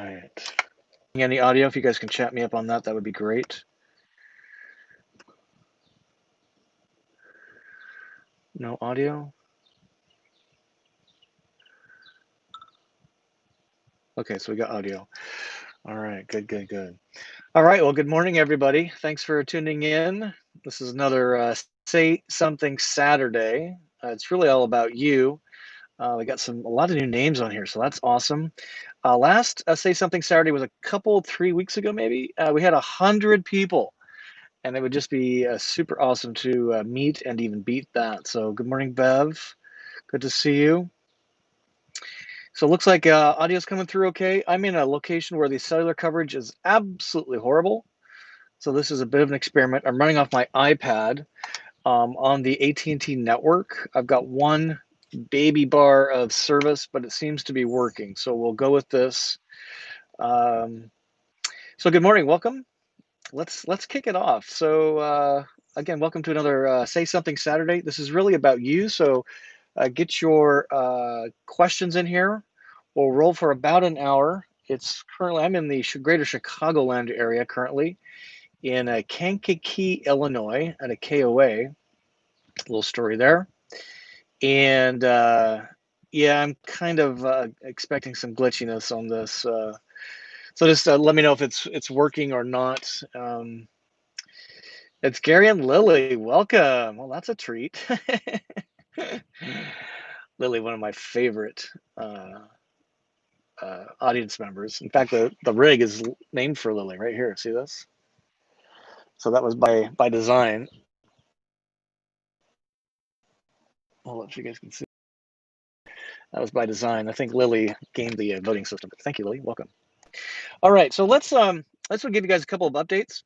right. Any audio, if you guys can chat me up on that, that would be great. No audio? Okay, so we got audio. All right, good. All right, well, good morning, everybody. Thanks for tuning in. This is another Say Something Saturday. It's really all about you. We got a lot of new names on here, so that's awesome. Last Say Something Saturday was 3 weeks ago, maybe. We had 100 people, and it would just be super awesome to meet and even beat that. So good morning, Bev. Good to see you. So it looks like audio's coming through okay. I'm in a location where the cellular coverage is absolutely horrible. So this is a bit of an experiment. I'm running off my iPad on the AT&T network. I've got one baby bar of service, but it seems to be working. So we'll go with this. So good morning, welcome. Let's kick it off. So again, welcome to another Say Something Saturday. This is really about you. So get your questions in here. We'll roll for about an hour. I'm in the greater Chicagoland area currently in Kankakee, Illinois at a KOA. Little story there. And yeah, I'm kind of expecting some glitchiness on this. So just let me know if it's working or not. It's Gary and Lily. Welcome. Well, that's a treat. Lily, one of my favorite audience members. In fact, the rig is named for Lily right here. See this? So that was by design. Hold up, so you guys can see. That was by design. I think Lily gained the voting system. Thank you, Lily. Welcome. All right, so let's give you guys a couple of updates.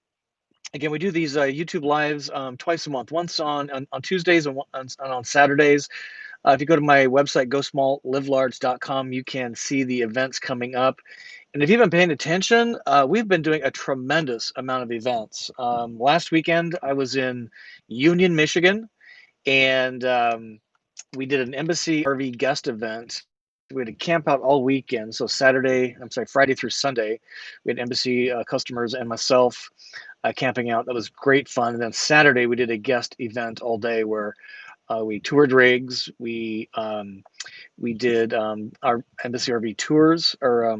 Again, we do these YouTube lives twice a month. Once on Tuesdays and on Saturdays. If you go to my website, gosmalllivelarge.com, you can see the events coming up. And if you've been paying attention, we've been doing a tremendous amount of events. Last weekend, I was in Union, Michigan, and we did an Embassy RV guest event. We had to camp out all weekend. So Friday through Sunday, we had Embassy customers and myself camping out. That was great fun. And then Saturday, we did a guest event all day where we toured rigs. We did our Embassy RV tours or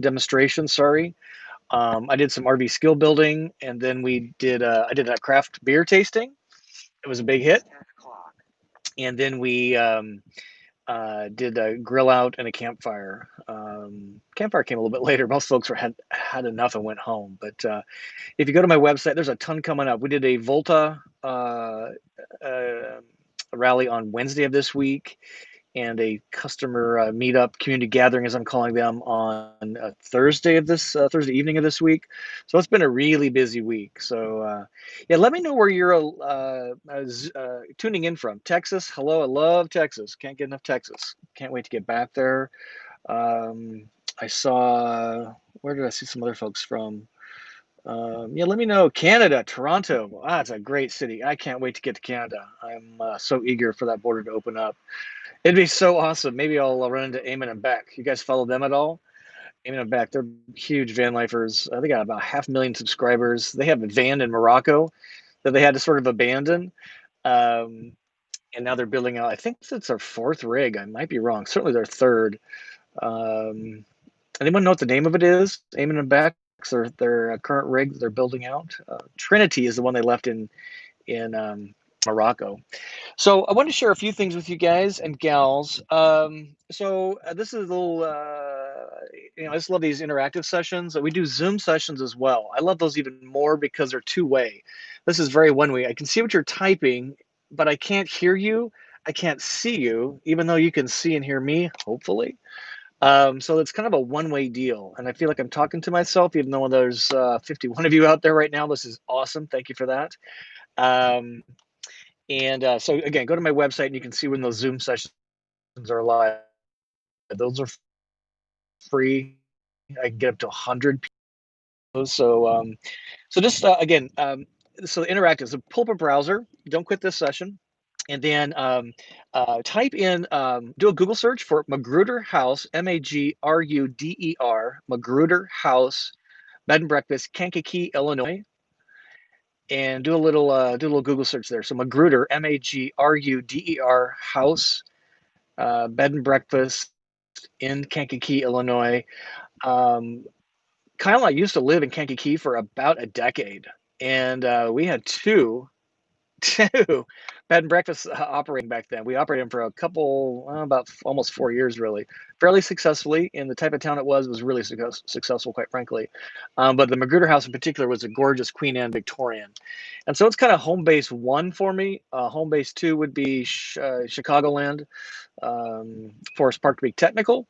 demonstrations. Sorry, I did some RV skill building, and then I did a craft beer tasting. It was a big hit. And then we did a grill out and a campfire. Campfire came a little bit later. Most folks had enough and went home. But if you go to my website, there's a ton coming up. We did a Volta rally on Wednesday of this week, and a customer meetup, community gathering, as I'm calling them, on Thursday evening of this week. So it's been a really busy week. So yeah, let me know where you're tuning in from. Texas, hello, I love Texas. Can't get enough Texas. Can't wait to get back there. I saw, where did I see some other folks from? Yeah, let me know. Canada, Toronto. Wow, that's a great city. I can't wait to get to Canada. I'm so eager for that border to open up. It'd be so awesome. Maybe I'll run into Eamon and Beck. You guys follow them at all? Eamon and Beck, they're huge van lifers. They got about 500,000 subscribers. They have a van in Morocco that they had to sort of abandon. And now they're building out, I think it's their fourth rig. I might be wrong. Certainly their third. Anyone know what the name of it is? Eamon and Beck, their current rig that they're building out. Trinity is the one they left in Morocco. So I want to share a few things with you guys and gals. So this is a little, I just love these interactive sessions. We do Zoom sessions as well. I love those even more because they're two-way. This is very one-way. I can see what you're typing, but I can't hear you. I can't see you, even though you can see and hear me, hopefully. So it's kind of a one-way deal. And I feel like I'm talking to myself, even though there's 51 of you out there right now. This is awesome. Thank you for that. So again, go to my website and you can see when those Zoom sessions are live. Those are free. I can get up to 100 people. So just again, so interactive. So pull up a browser. Don't quit this session. And then type in, do a Google search for MAGruder House, MAGruder, MAGruder House, Bed and Breakfast, Kankakee, Illinois, and do a little Google search there. So MAGruder, MAGruder House, Bed and Breakfast in Kankakee, Illinois. Kyle and I used to live in Kankakee for about a decade, and we had two bed and breakfasts operating back then. We operated them for a couple, about almost 4 years, really, fairly successfully. And the type of town it was really successful, quite frankly. But the MAGruder House in particular was a gorgeous Queen Anne Victorian, and so it's kind of home base one for me. Home base two would be Chicagoland, Forest Park to be technical,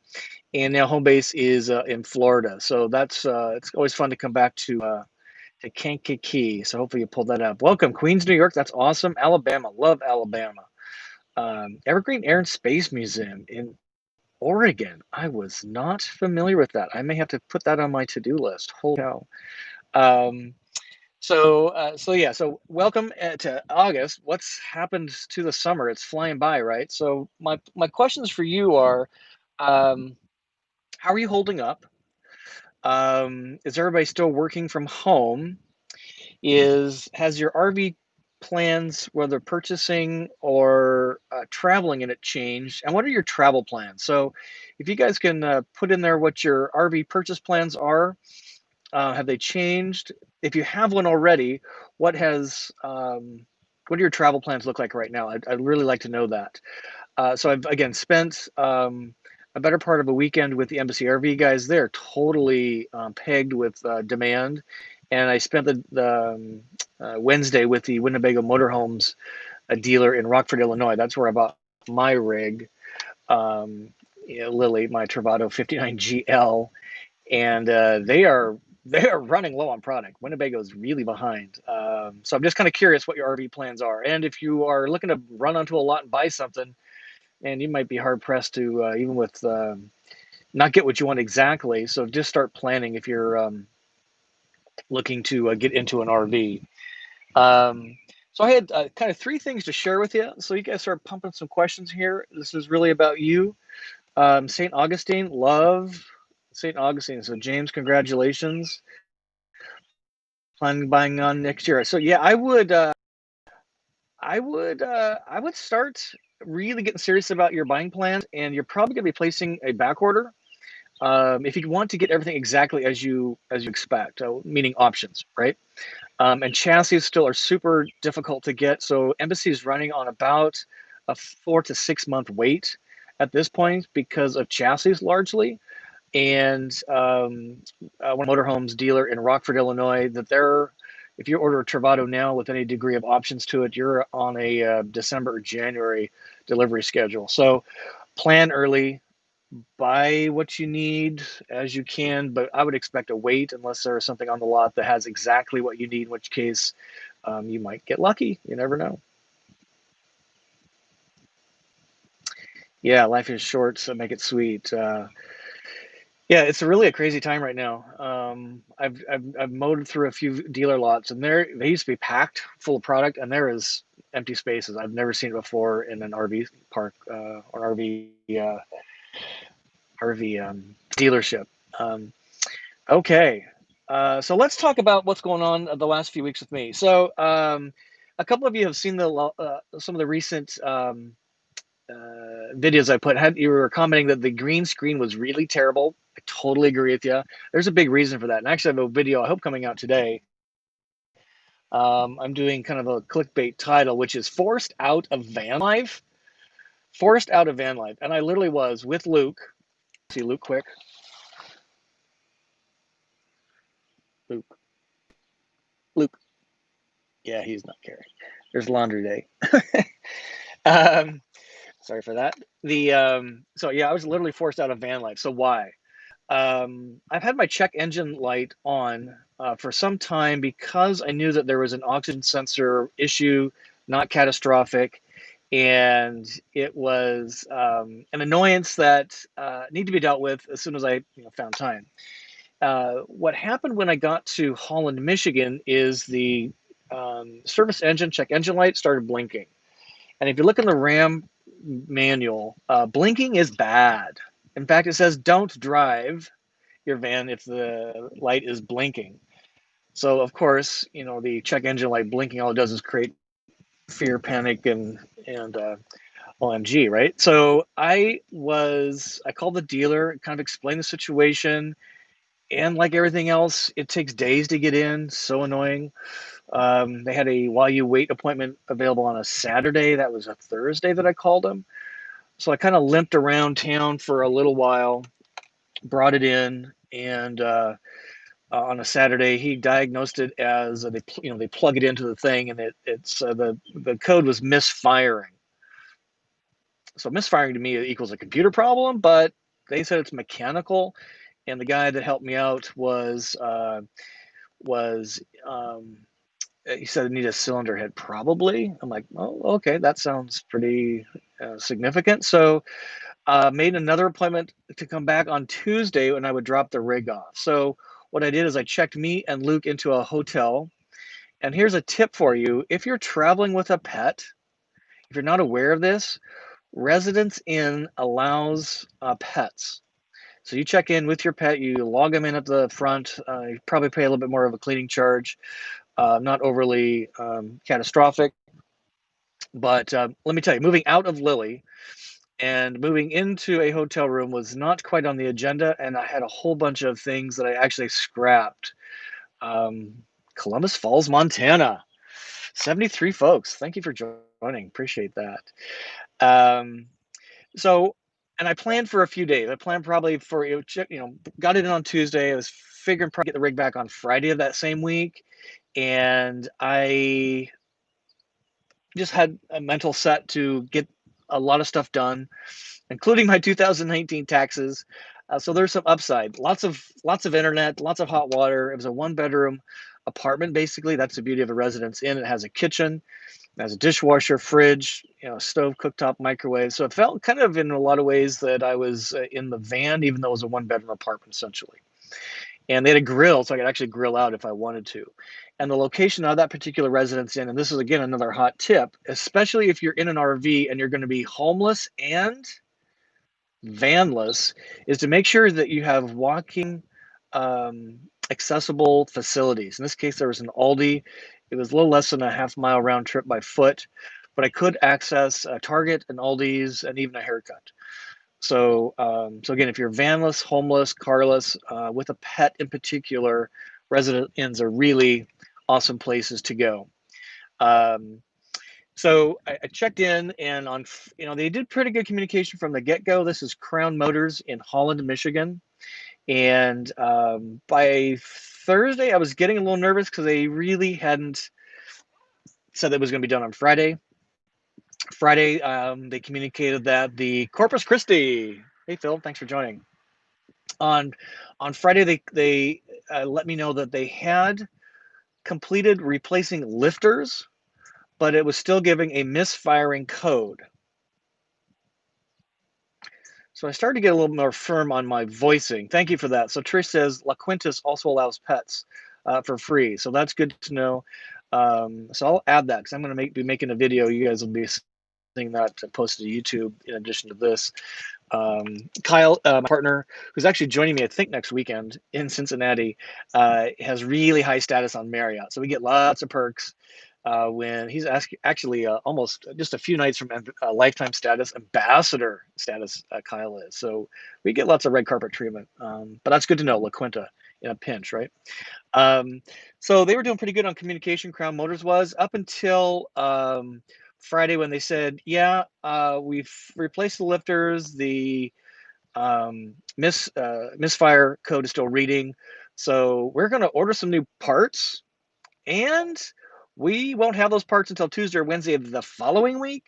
and now home base is in Florida. So that's it's always fun to come back to Kankakee. So hopefully you pulled that up. Welcome, Queens, New York. That's awesome. Alabama. Love Alabama. Evergreen Air and Space Museum in Oregon. I was not familiar with that. I may have to put that on my to-do list. Holy cow. So welcome to August. What's happened to the summer? It's flying by, right? So my questions for you are, how are you holding up? Is everybody still working from home? Has your RV plans, whether purchasing or traveling in it, changed? And what are your travel plans? So if you guys can put in there what your RV purchase plans are, have they changed? If you have one already, what do your travel plans look like right now? I'd really like to know that. So I've, again, spent a better part of a weekend with the Embassy RV guys. They're totally pegged with demand. And I spent the Wednesday with the Winnebago Motorhomes, a dealer in Rockford, Illinois. That's where I bought my rig, Lily, my Travato 59 GL, and they are running low on product. Winnebago's really behind. So I'm just kind of curious what your RV plans are, and if you are looking to run onto a lot and buy something, and you might be hard pressed to even with not get what you want exactly. So just start planning if you're looking to get into an RV. So I had kind of three things to share with you. So you guys start pumping some questions here. This is really about you. St. Augustine, love St. Augustine. So James, congratulations. Planning buying on next year. So yeah, I would start really getting serious about your buying plans, and you're probably going to be placing a back order. If you want to get everything exactly as you expect, meaning options, right? And chassis still are super difficult to get. So Embassy is running on about a 4 to 6 month wait at this point because of chassis largely. And one motorhomes dealer in Rockford, Illinois, if you order a Travato now with any degree of options to it, you're on a December or January delivery schedule. So plan early, buy what you need as you can, but I would expect a wait unless there is something on the lot that has exactly what you need, in which case you might get lucky. You never know. Yeah, life is short, so make it sweet. Yeah, it's really a crazy time right now. I've mowed through a few dealer lots, and they used to be packed full of product, and there is empty spaces. I've never seen it before in an RV park or RV dealership. Okay, so let's talk about what's going on the last few weeks with me. So a couple of you have seen some of the recent videos I put. You were commenting that the green screen was really terrible. I totally agree with you. There's a big reason for that. And actually, I have a video I hope coming out today. I'm doing kind of a clickbait title, which is "Forced Out of Vanlife." Forced out of Vanlife, and I literally was with Luke. See Luke quick. Luke. Yeah, he's not caring. There's laundry day. Sorry for that. So yeah, I was literally forced out of van life. So why? I've had my check engine light on for some time because I knew that there was an oxygen sensor issue, not catastrophic, and it was an annoyance that need to be dealt with as soon as I found time. What happened when I got to Holland, Michigan, is the service engine check engine light started blinking. And if you look in the RAM manual, blinking is bad. In fact, it says don't drive your van if the light is blinking. So of course, the check engine light blinking, all it does is create fear, panic, and OMG, right? So I called the dealer, kind of explained the situation, and like everything else, it takes days to get in. So annoying. They had a while you wait appointment available on a Saturday. That was a Thursday that I called them. So I kind of limped around town for a little while, brought it in, and on a Saturday, he diagnosed it as they plug it into the thing, and it's the code was misfiring. So misfiring to me equals a computer problem, but they said it's mechanical. And the guy that helped me out was he said it needed a cylinder head probably. I'm like, oh, okay, that sounds pretty significant. So made another appointment to come back on Tuesday when I would drop the rig off. So what I did is I checked me and Luke into a hotel. And here's a tip for you. If you're traveling with a pet, if you're not aware of this, Residence Inn allows pets. So you check in with your pet, you log them in at the front, you probably pay a little bit more of a cleaning charge, not overly catastrophic. But let me tell you, moving out of Lily and moving into a hotel room was not quite on the agenda, and I had a whole bunch of things that I actually scrapped. Columbus Falls, Montana, 73 folks. Thank you for joining. Appreciate that. So, and I planned for a few days. I planned probably for, got it in on Tuesday. I was figuring probably get the rig back on Friday of that same week. And I just had a mental set to get a lot of stuff done, including my 2019 taxes. So there's some upside, lots of internet, lots of hot water. It was a 1-bedroom apartment. Basically, that's the beauty of a Residence Inn. It has a kitchen, it has a dishwasher, fridge, stove, cooktop, microwave. So it felt kind of in a lot of ways that I was in the van, even though it was a 1-bedroom apartment essentially. And they had a grill, so I could actually grill out if I wanted to. And the location of that particular Residence Inn, and this is again another hot tip, especially if you're in an RV and you're going to be homeless and vanless, is to make sure that you have walking accessible facilities. In this case, there was an Aldi. It was a little less than a half-mile round trip by foot, but I could access a Target, an Aldi's, and even a haircut. So, so again, if you're vanless, homeless, carless, with a pet in particular, Residence Inns are really awesome places to go. So I checked in, and they did pretty good communication from the get-go. This is Crown Motors in Holland, Michigan. And by Thursday, I was getting a little nervous because they really hadn't said that it was going to be done on Friday. Friday, they communicated that the Corpus Christi. Hey, Phil, thanks for joining. On Friday, they let me know that they had completed replacing lifters, but it was still giving a misfiring code. So I started to get a little more firm on my voicing. Thank you for that. So Trish says La Quintas also allows pets for free. So that's good to know. So I'll add that because I'm going to be making a video. You guys will be seeing that posted to YouTube in addition to this. Kyle, my partner, who's actually joining me, I think, next weekend in Cincinnati, has really high status on Marriott. So we get lots of perks when he's actually almost just a few nights from lifetime status, ambassador status, Kyle is. So we get lots of red carpet treatment. But that's good to know, La Quinta in a pinch, right? So they were doing pretty good on communication, Crown Motors was, up until Friday when they said, yeah, we've replaced the lifters, the misfire code is still reading, so we're going to order some new parts, and we won't have those parts until Tuesday or Wednesday of the following week.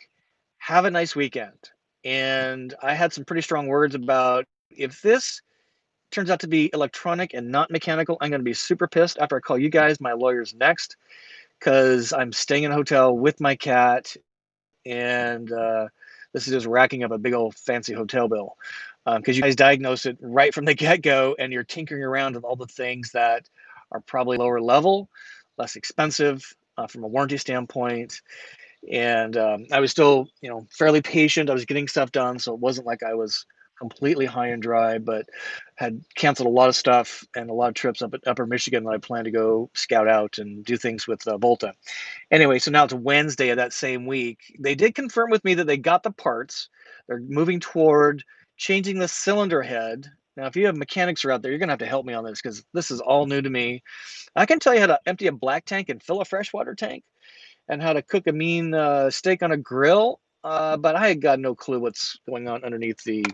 Have a nice weekend. And I had some pretty strong words about, if this turns out to be electronic and not mechanical, I'm going to be super pissed after I call you guys, my lawyers, next, because I'm staying in a hotel with my cat, and this is just racking up a big old fancy hotel bill because you guys diagnosed it right from the get-go, and you're tinkering around with all the things that are probably lower level, less expensive from a warranty standpoint. And I was still, fairly patient. I was getting stuff done, so it wasn't like I was completely high and dry, but had canceled a lot of stuff and a lot of trips up at Upper Michigan that I planned to go scout out and do things with Volta. Anyway, so now it's Wednesday of that same week. They did confirm with me that they got the parts. They're moving toward changing the cylinder head. Now, if you have mechanics are out there, you're gonna have to help me on this because this is all new to me. I can tell you how to empty a black tank and fill a freshwater tank, and how to cook a mean steak on a grill. But I got no clue what's going on underneath the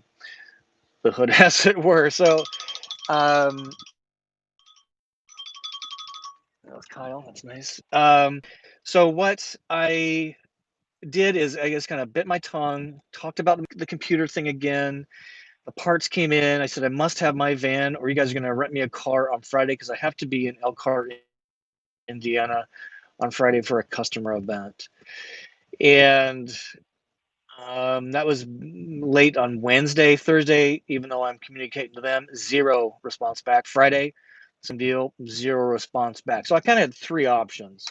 hood, as it were. So um, that was Kyle. That's nice. So what I did is I guess kind of bit my tongue, talked about the computer thing again. The parts came in. I said I must have my van, or you guys are going to rent me a car on Friday because I have to be in Elkhart, Indiana, on Friday for a customer event. And that was late on Wednesday. Thursday, even though I'm communicating to them, zero response back. Friday, some deal, zero response back. So I kind of had three options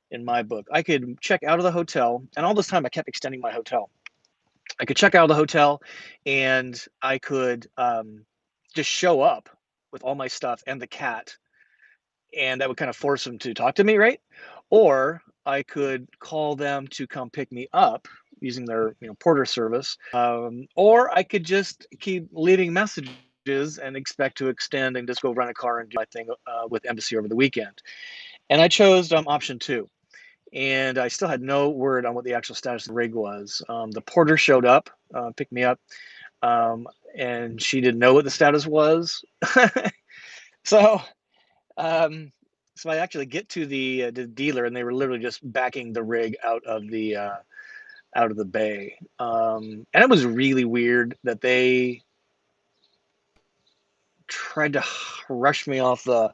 in my book. I could check out of the hotel, and all this time I kept extending my hotel. I could check out of the hotel, and I could just show up with all my stuff and the cat, and that would kind of force them to talk to me, right? Or I could call them to come pick me up using their porter service, or I could just keep leaving messages and expect to extend and just go rent a car and do my thing with Embassy over the weekend. And I chose option two. And I still had no word on what the actual status of the rig was. The porter showed up, picked me up, um, and she didn't know what the status was. so um, so I actually get to the dealer, and they were literally just backing the rig out of the bay. And it was really weird that they tried to rush me off the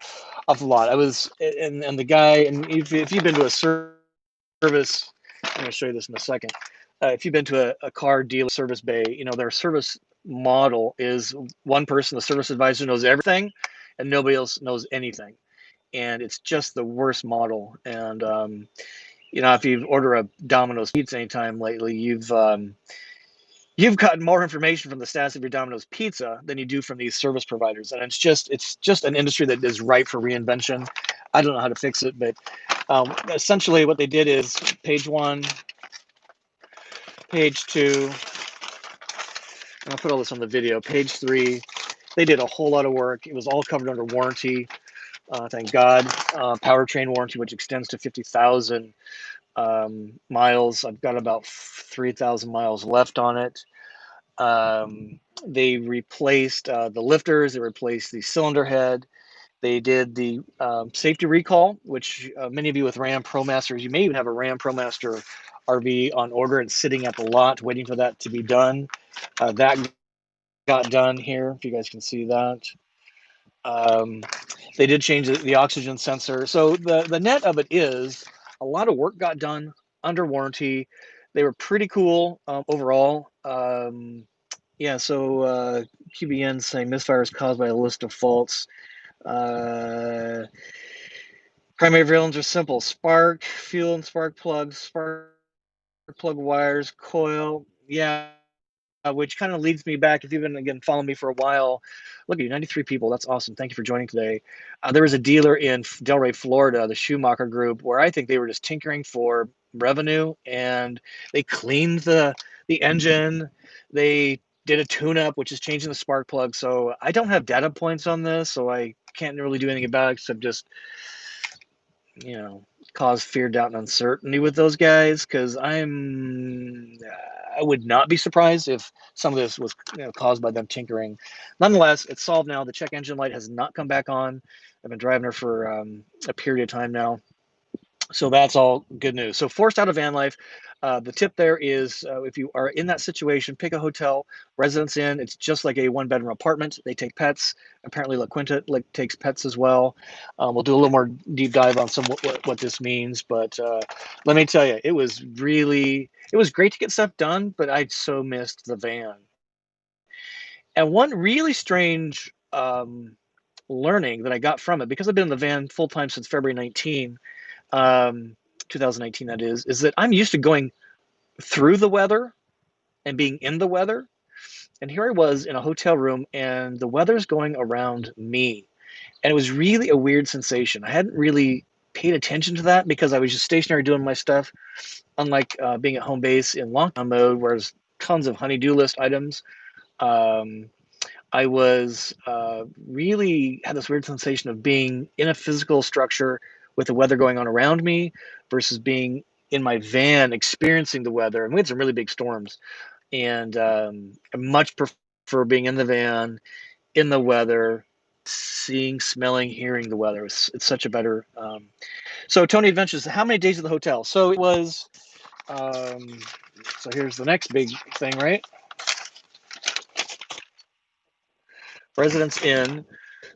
lot. I was, and the guy, and if you've been to a service, I'm going to show you this in a second. If you've been to a car dealer service bay, their service model is one person, the service advisor, knows everything, and nobody else knows anything. And it's just the worst model. And if you've ordered a Domino's pizza anytime lately, you've gotten more information from the status of your Domino's pizza than you do from these service providers, and it's just an industry that is ripe for reinvention. I don't know how to fix it, but essentially what they did is page one, page two, and I'll put all this on the video. Page three, they did a whole lot of work. It was all covered under warranty. Thank God. Powertrain warranty, which extends to 50,000 miles. I've got about 3,000 miles left on it. They replaced the lifters. They replaced the cylinder head. They did the safety recall, which many of you with Ram ProMasters, you may even have a Ram ProMaster RV on order and sitting at the lot waiting for that to be done. That got done here, if you guys can see that. They did change the oxygen sensor. So the net of it is a lot of work got done under warranty. They were pretty cool overall. Yeah, so QBN saying misfires caused by a list of faults. Primary villains are simple: spark, fuel and spark plugs, spark plug wires, coil. Yeah, which kind of leads me back. If you've been again following me for a while, look at you, 93 people. That's awesome. Thank you for joining today. There was a dealer in Delray, Florida, the Schumacher Group, where I think they were just tinkering for revenue, and they cleaned the engine. They did a tune-up, which is changing the spark plug. So I don't have data points on this, so I can't really do anything about it except just cause fear, doubt, and uncertainty with those guys, because I would not be surprised if some of this was caused by them tinkering. Nonetheless, it's solved now. The check engine light has not come back on. I've been driving her for a period of time now. So that's all good news. So forced out of van life. The tip there is if you are in that situation, pick a hotel, residence inn. It's just like a one-bedroom apartment. They take pets. Apparently La Quinta takes pets as well. We'll do a little more deep dive on what this means. But let me tell you, it was great to get stuff done, but I so missed the van. And one really strange learning that I got from it, because I've been in the van full-time since February 19, 2019 that is that I'm used to going through the weather and being in the weather. And here I was in a hotel room and the weather's going around me. And it was really a weird sensation. I hadn't really paid attention to that because I was just stationary doing my stuff, unlike being at home base in lockdown mode, where there's tons of honey-do list items. Um, I was really had this weird sensation of being in a physical structure with the weather going on around me versus being in my van experiencing the weather. And we had some really big storms. And I much prefer being in the van, in the weather, seeing, smelling, hearing the weather. It's such a better. So Tony Adventures, how many days at the hotel? So it was, so here's the next big thing, right? Residence Inn.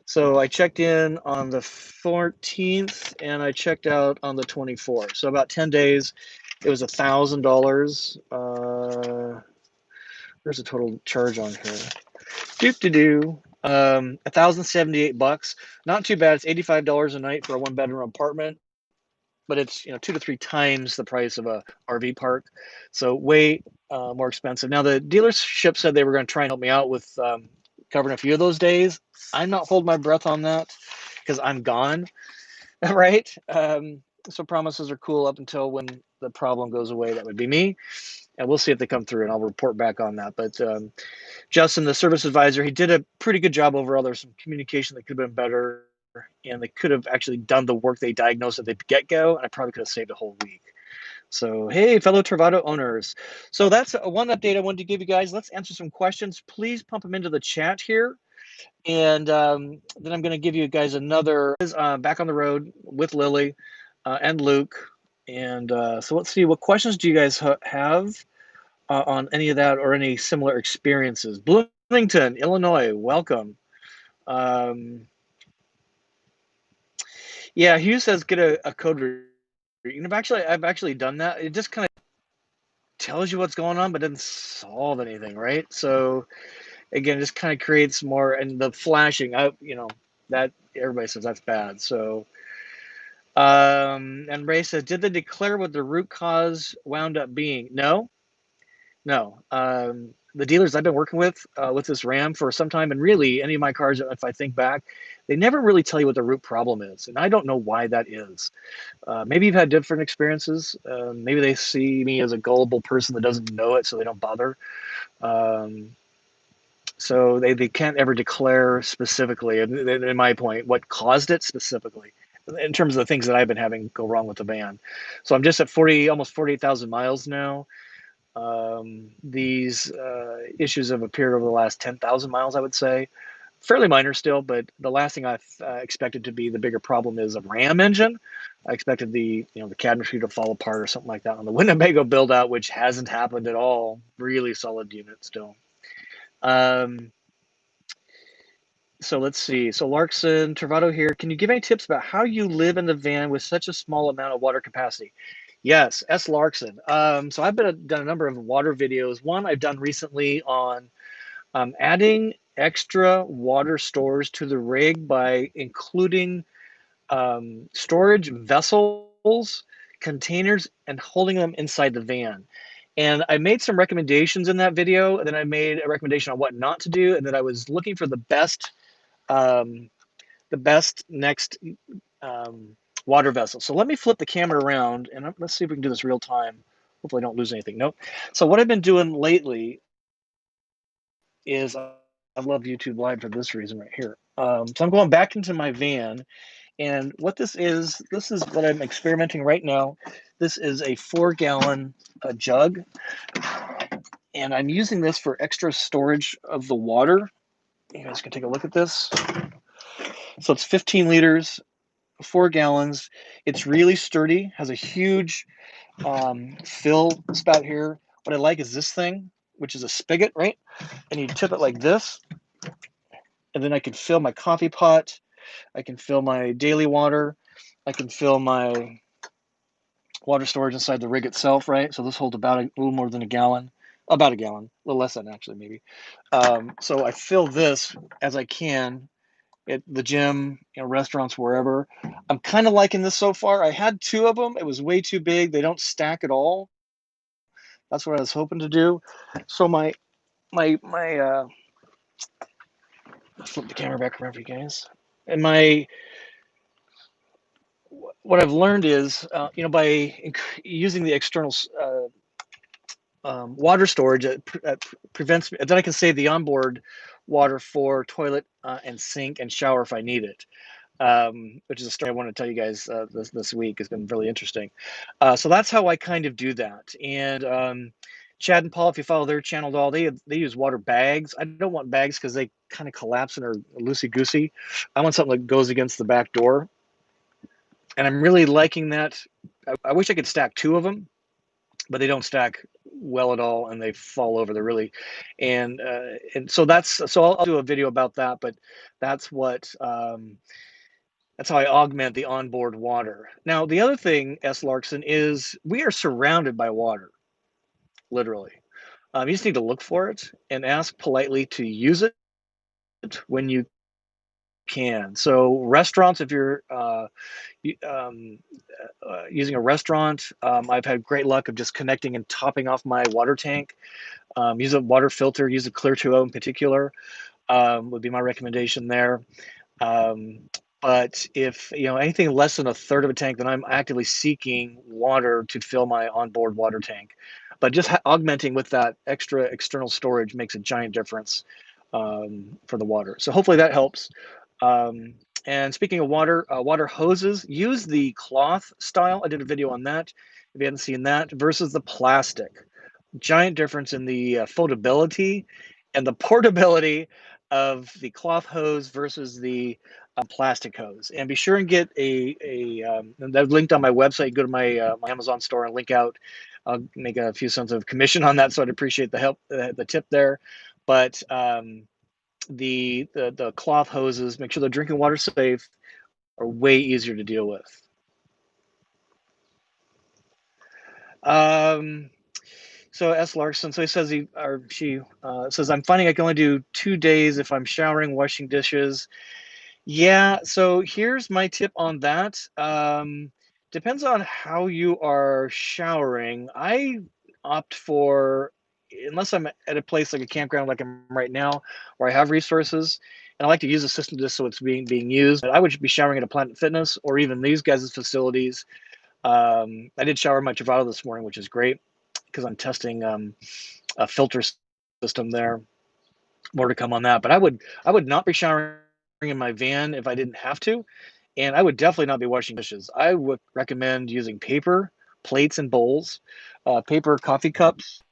So I checked in on the 14th and I checked out on the 24th. So about 10 days. It was $1,000. Where's the total charge on here? $1,078. Not too bad. It's $85 a night for a one-bedroom apartment, but it's 2 to 3 times the price of a RV park, so way more expensive. Now the dealership said they were going to try and help me out with covering a few of those days. I'm not holding my breath on that because I'm gone, right? So promises are cool up until when the problem goes away. That would be me, and we'll see if they come through, and I'll report back on that. But Justin, the service advisor, he did a pretty good job overall. There's some communication that could have been better, and they could have actually done the work they diagnosed at the get-go, and I probably could have saved a whole week. So, hey, fellow Travado owners. So that's one update I wanted to give you guys. Let's answer some questions. Please pump them into the chat here. And then I'm going to give you guys another back on the road with Lily and Luke. And so let's see, what questions do you guys have on any of that or any similar experiences? Bloomington, Illinois, welcome. Yeah, Hugh says get a code reader. I've actually done that. It just kind of tells you what's going on, but doesn't solve anything, right? So again, it just kind of creates more, and the flashing up, that everybody says that's bad. So, and Ray says, did they declare what the root cause wound up being? No. The dealers I've been working with this Ram for some time, and really any of my cars, if I think back, they never really tell you what the root problem is. And I don't know why that is. Maybe you've had different experiences. Maybe they see me as a gullible person that doesn't know it, so they don't bother. So they can't ever declare specifically, in my point, what caused it specifically in terms of the things that I've been having go wrong with the van. So I'm just at almost 48,000 miles now. These issues have appeared over the last 10,000 miles, I would say. Fairly minor still, but the last thing I expected to be the bigger problem is a Ram engine. I expected the cabinetry to fall apart or something like that on the Winnebago build out, which hasn't happened at all. Really solid unit still. So let's see. So Larkson, Travado here. Can you give any tips about how you live in the van with such a small amount of water capacity? Yes, S. Larkson. So I've done a number of water videos. One I've done recently on adding extra water stores to the rig by including storage vessels, containers, and holding them inside the van. And I made some recommendations in that video, and then I made a recommendation on what not to do, and then I was looking for the best next water vessel. So let me flip the camera around, and let's see if we can do this real time. Hopefully I don't lose anything. Nope. So what I've been doing lately is I love YouTube Live for this reason right here. So I'm going back into my van, and what this is what I'm experimenting right now. This is a 4-gallon jug, and I'm using this for extra storage of the water. You guys can take a look at this. So it's 15 liters, 4 gallons. It's really sturdy, has a huge fill spout here. What I like is this thing, which is a spigot, right? And you tip it like this, and then I can fill my coffee pot. I can fill my daily water. I can fill my water storage inside the rig itself, right? So this holds about a little more than a gallon, about a gallon, a little less than actually maybe. So I fill this as I can at the gym, restaurants, wherever. I'm kind of liking this so far. I had two of them. It was way too big. They don't stack at all. That's what I was hoping to do. So my flip the camera back around for you guys. And what I've learned is, by using the external water storage, prevents me. Then I can save the onboard water for toilet and sink and shower if I need it. Which is a story I want to tell you guys this week. Has been really interesting. So that's how I kind of do that. And Chad and Paul, if you follow their channel at all, they use water bags. I don't want bags because they kind of collapse and are loosey goosey. I want something that goes against the back door, and I'm really liking that. I wish I could stack two of them, but they don't stack well at all, and they fall over. They're really, and so I'll do a video about that. But that's what. That's how I augment the onboard water. Now, the other thing, S. Larkson, is we are surrounded by water, literally. You just need to look for it and ask politely to use it when you can. So, restaurants, if you're using a restaurant, I've had great luck of just connecting and topping off my water tank. Use a water filter, use a Clear 2.0 in particular, would be my recommendation there. But if anything less than a third of a tank, then I'm actively seeking water to fill my onboard water tank. But just augmenting with that extra external storage makes a giant difference for the water. So hopefully that helps. Um, and speaking of water, water hoses, use the cloth style. I did a video on that. If you haven't seen that, versus the plastic. Giant difference in the foldability and the portability of the cloth hose versus the plastic hose. And be sure and get and that's linked on my website. Go to my Amazon store and link out. I'll make a few cents of commission on that, so I'd appreciate the help, the tip there. But the cloth hoses, make sure they're drinking water safe, are way easier to deal with. So S. Larkson, so he says she says, I'm finding I can only do 2 days if I'm showering, washing dishes. Yeah, so here's my tip on that. Depends on how you are showering. I opt for, unless I'm at a place like a campground like I'm right now, where I have resources, and I like to use the system just so it's being used. But I would be showering at a Planet Fitness or even these guys' facilities. I did shower my Travado this morning, which is great because I'm testing a filter system there. More to come on that. But I would not be showering in my van if I didn't have to, and I would definitely not be washing dishes. I would recommend using paper plates and bowls, paper coffee cups,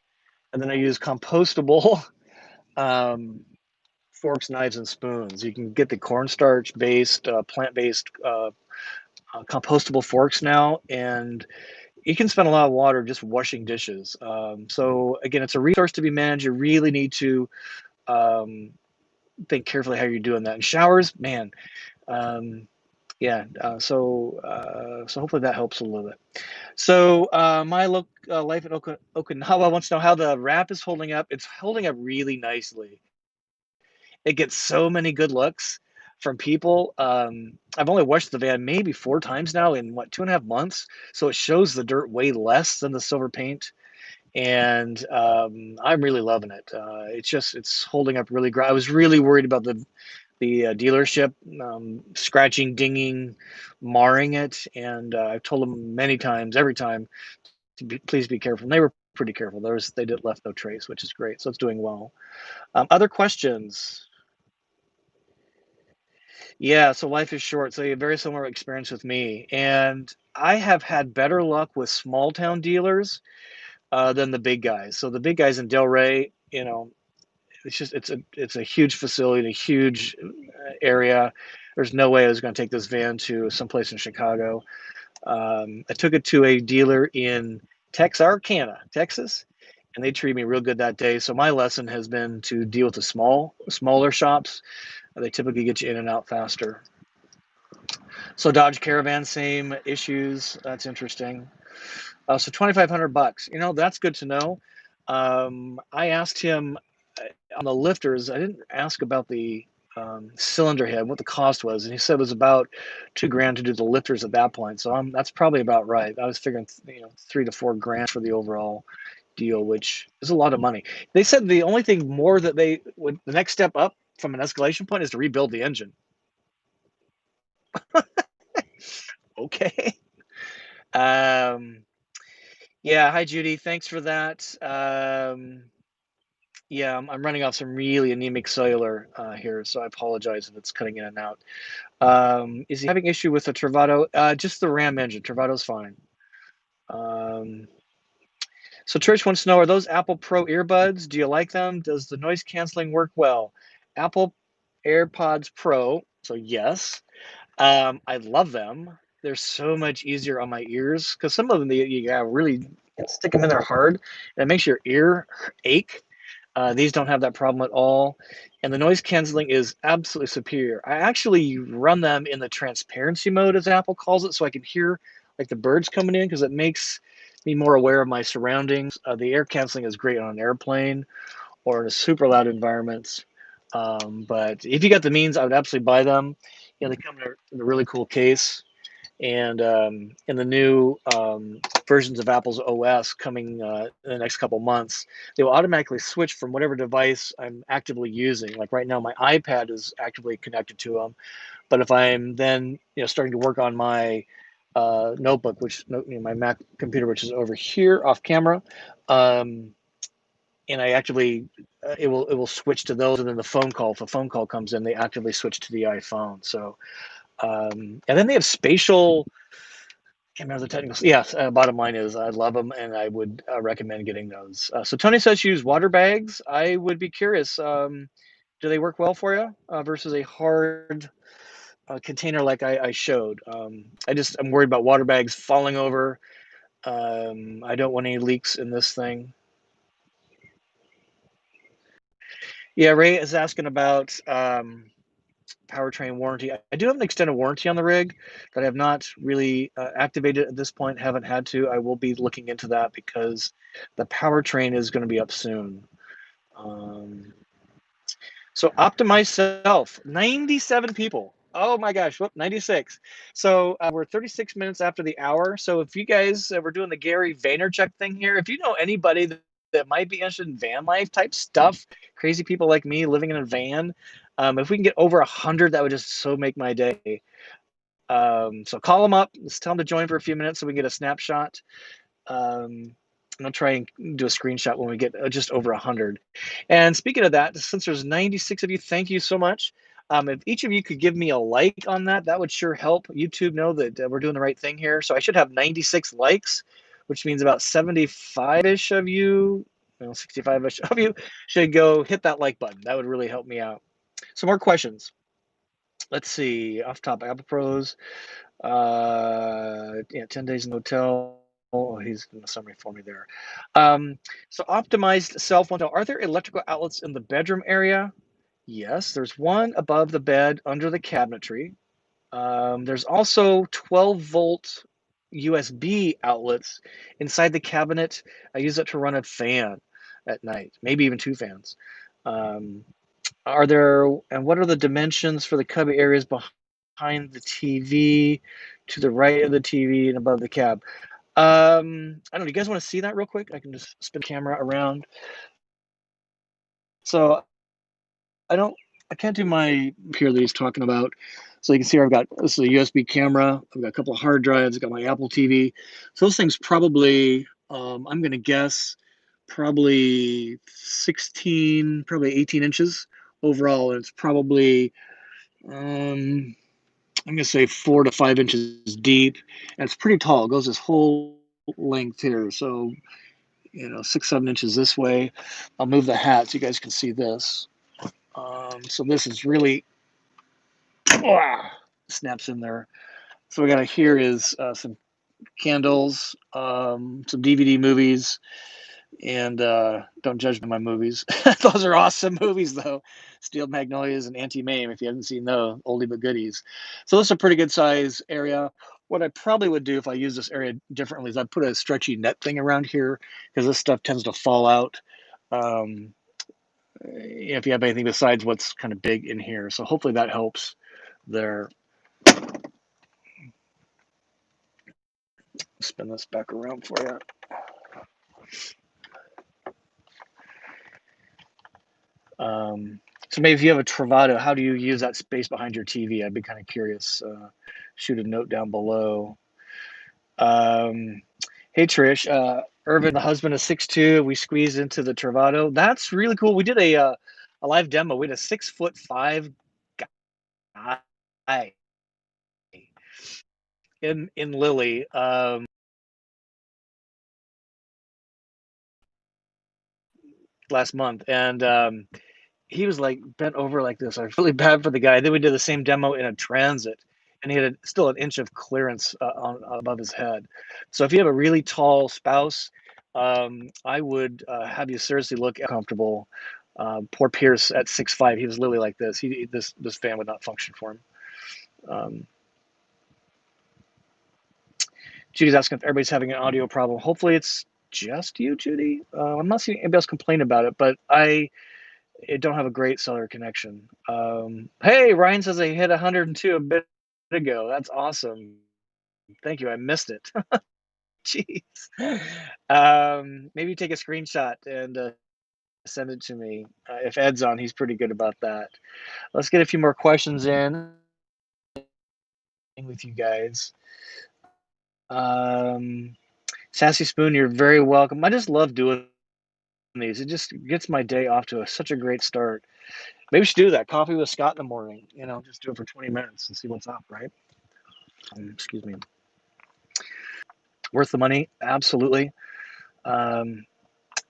and then I use compostable um, forks, knives, and spoons. You can get the cornstarch based, plant based compostable forks now, and you can spend a lot of water just washing dishes. So again, it's a resource to be managed. You really need to um, think carefully how you're doing that. And showers, man, yeah. So hopefully that helps a little bit. So my life at Okinawa wants to know how the wrap is holding up. It's holding up really nicely. It gets so many good looks from people. I've only washed the van maybe 4 times now in 2.5 months, so it shows the dirt way less than the silver paint, and I'm really loving it. It's holding up really great. I was really worried about the dealership scratching, dinging, marring it, and I've told them many times, every time, please be careful. And they were pretty careful. They did left no trace, which is great. So it's doing well. Other questions? Yeah, so life is short. So you have a very similar experience with me. And I have had better luck with small town dealers than the big guys. So the big guys in Delray, it's a huge facility, a huge area. There's no way I was going to take this van to someplace in Chicago. I took it to a dealer in Texarkana, Texas, and they treated me real good that day. So my lesson has been to deal with the smaller shops. They typically get you in and out faster. So Dodge Caravan, same issues. That's interesting. So $2,500. That's good to know. I asked him on the lifters. I didn't ask about the cylinder head, what the cost was, and he said it was about $2,000 to do the lifters at that point. So that's probably about right. I was figuring, $3 to $4 grand for the overall deal, which is a lot of money. They said the only thing more that the next step up from an escalation point is to rebuild the engine. Okay. Um, yeah. Hi, Judy. Thanks for that. Yeah, I'm running off some really anemic cellular here, so I apologize if it's cutting in and out. Is he having issue with the Travado? Just the RAM engine. Travado's fine. So Trish wants to know, are those Apple Pro earbuds? Do you like them? Does the noise canceling work well? Apple AirPods Pro. So yes, I love them. They're so much easier on my ears because some of them you gotta really stick them in there hard, and it makes your ear ache. These don't have that problem at all, and the noise canceling is absolutely superior. I actually run them in the transparency mode, as Apple calls it, so I can hear like the birds coming in because it makes me more aware of my surroundings. The air canceling is great on an airplane or in a super loud environments. But if you got the means, I would absolutely buy them. They come in a really cool case. And in the new versions of Apple's OS coming in the next couple months, they will automatically switch from whatever device I'm actively using. Like right now, my iPad is actively connected to them. But if I'm then starting to work on my notebook, which my Mac computer, which is over here off camera, and I actively it will switch to those, and then the phone call. If a phone call comes in, they actively switch to the iPhone. So and then they have spatial. Can't remember the technical. Yes, bottom line is I love them, and I would recommend getting those. So Tony says use water bags. I would be curious. Do they work well for you versus a hard container like I showed? I'm worried about water bags falling over. I don't want any leaks in this thing. Yeah, Ray is asking about powertrain warranty. I do have an extended warranty on the rig that I have not really activated at this point. Haven't had to. I will be looking into that because the powertrain is going to be up soon. So optimize self, 97 people. Oh my gosh, whoop, 96. So we're 36 minutes after the hour. So if you guys, we're doing the Gary Vaynerchuk thing here. If you know anybody that might be interested in van life type stuff, crazy people like me living in a van, if we can get over 100, that would just so make my day. So call them up, just tell them to join for a few minutes so we can get a snapshot. I'm gonna try and do a screenshot when we get just over 100. And speaking of that, since there's 96 of you, thank you so much. If each of you could give me a like on that, that would sure help YouTube know that we're doing the right thing here. So I should have 96 likes, which means about 75-ish of you, 65-ish of you should go hit that like button. That would really help me out. Some more questions. Let's see, off top, Apple Pros. 10 days in the hotel. Oh, he's in the summary for me there. So optimized cell phone. Are there electrical outlets in the bedroom area? Yes, there's one above the bed under the cabinetry. There's also 12-volt USB outlets inside the cabinet. I use it to run a fan at night, maybe even two fans. And what are the dimensions for the cubby areas behind the TV, to the right of the TV and above the cab? I don't know. Do you guys want to see that real quick? I can just spin the camera around. So I can't do my here that he's talking about. So you can see here I've got this is a USB camera. I've got a couple of hard drives. I've got my Apple TV. So those things probably, I'm going to guess, probably 16, probably 18 inches overall. And it's probably, I'm going to say 4 to 5 inches deep. And it's pretty tall. It goes this whole length here. So 6-7 inches this way. I'll move the hat so you guys can see this. So this is really snaps in there. So we got here is some candles, some DVD movies, and don't judge my movies. Those are awesome movies though. Steel Magnolias and Anti-Mame, if you haven't seen those, oldie but goodies. So this is a pretty good size area. What I probably would do if I use this area differently is I'd put a stretchy net thing around here because this stuff tends to fall out. if you have anything besides what's kind of big in here. So hopefully that helps there. Spin this back around for you. So maybe if you have a Travato, how do you use that space behind your TV? I'd be kind of curious. Shoot a note down below. Hey Trish, Irvin, the husband is 6'2". We squeezed into the Travato. That's really cool. We did a live demo. We had a 6'5" guy in Lily. Last month, and he was like bent over like this. I was really bad for the guy. Then we did the same demo in a Transit, and he had still an inch of clearance above his head. So if you have a really tall spouse, I would have you seriously look comfortable. Poor Pierce at 6'5", he was literally like this. This fan would not function for him. Judy's asking if everybody's having an audio problem. Hopefully it's just you, Judy. I'm not seeing anybody else complain about it, but it don't have a great cellular connection. Hey, Ryan says I hit 102 a bit ago. That's awesome. Thank you. I missed it. Jeez. Maybe take a screenshot and send it to me. If Ed's on, he's pretty good about that. Let's get a few more questions in with you guys. Sassy Spoon, you're very welcome. I just love doing these. It just gets my day off to such a great start. Maybe we should do that. Coffee with Scott in the morning. Just do it for 20 minutes and see what's up, right? Excuse me. Worth the money, absolutely.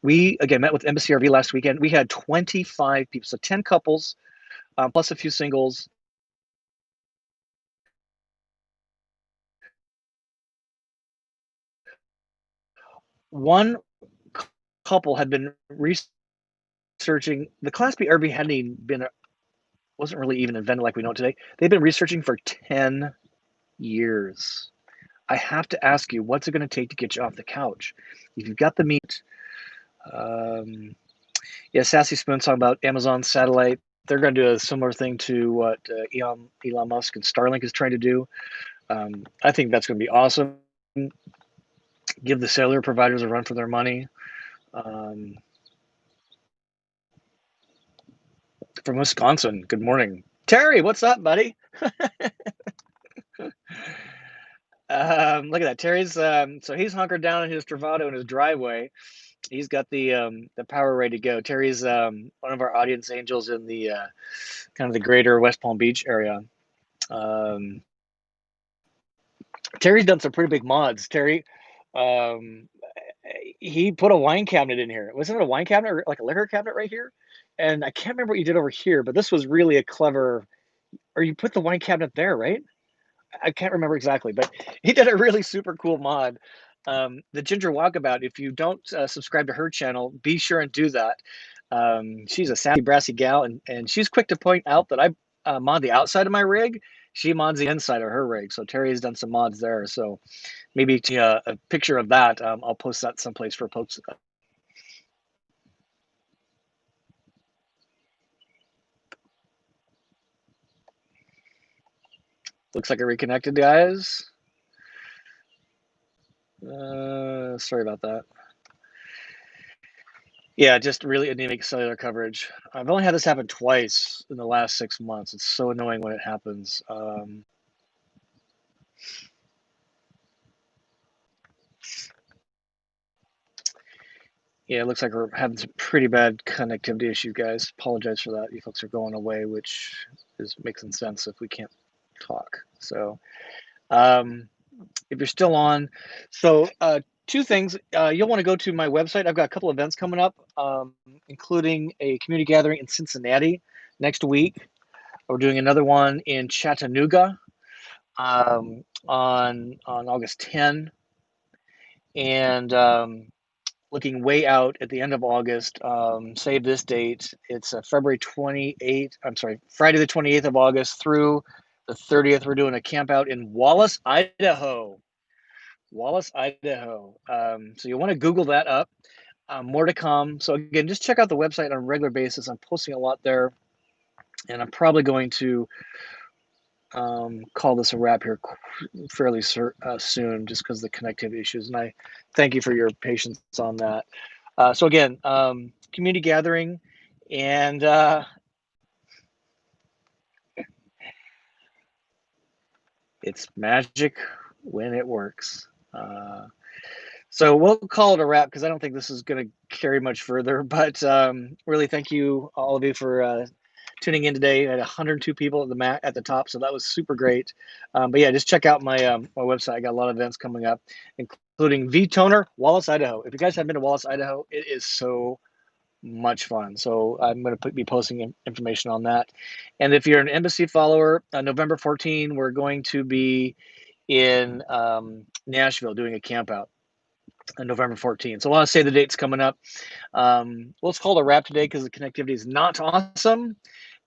We again met with Embassy RV last weekend. We had 25 people, so 10 couples, plus a few singles. One couple had been researching the Class B RV wasn't really even invented like we know it today. They've been researching for 10 years. I have to ask you, what's it going to take to get you off the couch? If you've got the meat, yeah, Sassy Spoon's talking about Amazon satellite. They're going to do a similar thing to what Elon Musk and Starlink is trying to do. I think that's going to be awesome. Give the cellular providers a run for their money. From Wisconsin, good morning. Terry, what's up, buddy? Look at that. Terry's so he's hunkered down in his Travato in his driveway. He's got the power ready to go. Terry's one of our audience angels in the kind of the greater West Palm Beach area. Terry's done some pretty big mods. Terry, he put a wine cabinet in here. Wasn't it a wine cabinet or like a liquor cabinet right here? And I can't remember what you did over here, but this was really a clever. Or you put the wine cabinet there, right? I can't remember exactly, but he did a really super cool mod. The Ginger Walkabout, if you don't subscribe to her channel, be sure and do that. She's a sassy, brassy gal, and she's quick to point out that I mod the outside of my rig. She mods the inside of her rig. So Terry has done some mods there. So maybe a picture of that. I'll post that someplace for folks. Looks like I reconnected, guys. Sorry about that. Yeah, just really anemic cellular coverage. I've only had this happen twice in the last 6 months. It's so annoying when it happens. Yeah, it looks like we're having some pretty bad connectivity issues, guys. Apologize for that. You folks are going away, which is making sense if we can't talk. So, if you're still on, so two things. You'll want to go to my website. I've got a couple events coming up, including a community gathering in Cincinnati next week. We're doing another one in Chattanooga on August 10, and looking way out at the end of August. Save this date. It's February 28th. I'm sorry, Friday the 28th of August through the 30th. We're doing a camp out in Wallace, Idaho. Wallace, Idaho. So you want to Google that up. More to come. So again, just check out the website on a regular basis. I'm posting a lot there, and I'm probably going to call this a wrap here fairly soon, just because of the connectivity issues. And I thank you for your patience on that. So again, community gathering, and it's magic when it works. So we'll call it a wrap because I don't think this is going to carry much further. But really, thank you all of you for tuning in today. I had 102 people at the top, so that was super great. But yeah, just check out my my website. I got a lot of events coming up, including V-Toner, Wallace, Idaho. If you guys haven't been to Wallace, Idaho, it is so much fun. So I'm going to be posting information on that. And if you're an embassy follower, November 14, we're going to be in Nashville doing a camp out on November 14th. So I want to say the date's coming up. Let's call it a wrap today because the connectivity is not awesome.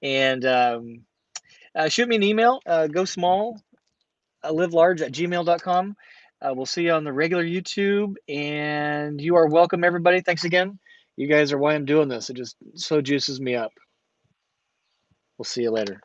And shoot me an email, go small, live large at gmail.com. We'll see you on the regular YouTube, and you are welcome, everybody. Thanks again. You guys are why I'm doing this. It just so juices me up. We'll see you later.